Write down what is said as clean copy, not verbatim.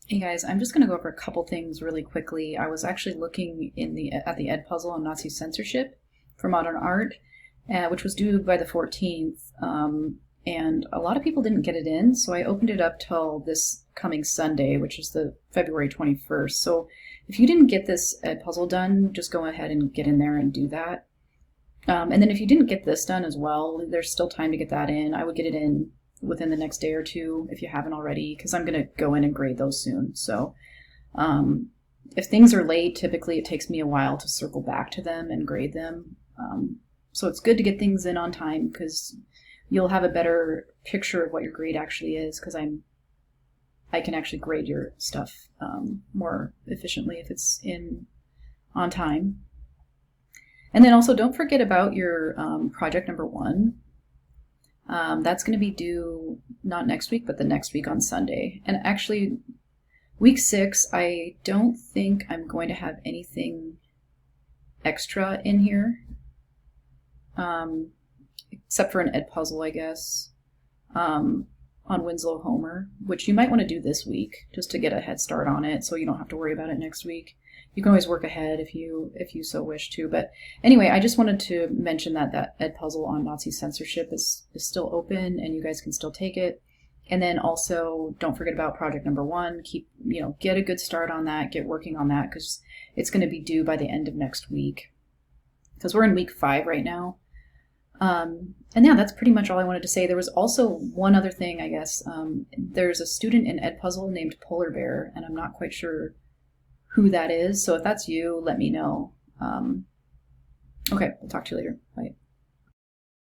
Hey guys, I'm just going to go over a couple things really quickly. I was actually looking at the Edpuzzle on Nazi censorship for modern art, which was due by the 14th, and a lot of people didn't get it in, so I opened it up till this coming Sunday, which is the February 21st. So if you didn't get this Edpuzzle done, just go ahead and get in there and do that. And then if you didn't get this done as well, there's still time to get that in. I would get it in within the next day or two if you haven't already, because I'm going to go in and grade those soon. So if things are late, typically it takes me a while to circle back to them and grade them. So it's good to get things in on time because you'll have a better picture of what your grade actually is, because I can actually grade your stuff more efficiently if it's in on time. And then also don't forget about your project number 1. That's going to be due not next week, but the next week on Sunday. And actually, week 6, I don't think I'm going to have anything extra in here, except for an Edpuzzle, I guess, on Winslow Homer, which you might want to do this week just to get a head start on it, so you don't have to worry about it next week. You can always work ahead if you so wish to. But anyway, I just wanted to mention that Edpuzzle on Nazi censorship is still open, and you guys can still take it. And then also don't forget about project number 1. Get a good start on that. Get working on that because it's going to be due by the end of next week. Because we're in week 5 right now. And yeah, that's pretty much all I wanted to say. There was also one other thing, I guess. There's a student in Edpuzzle named Polar Bear, and I'm not quite sure who that is. So if that's you, let me know. Okay, I'll talk to you later. Bye.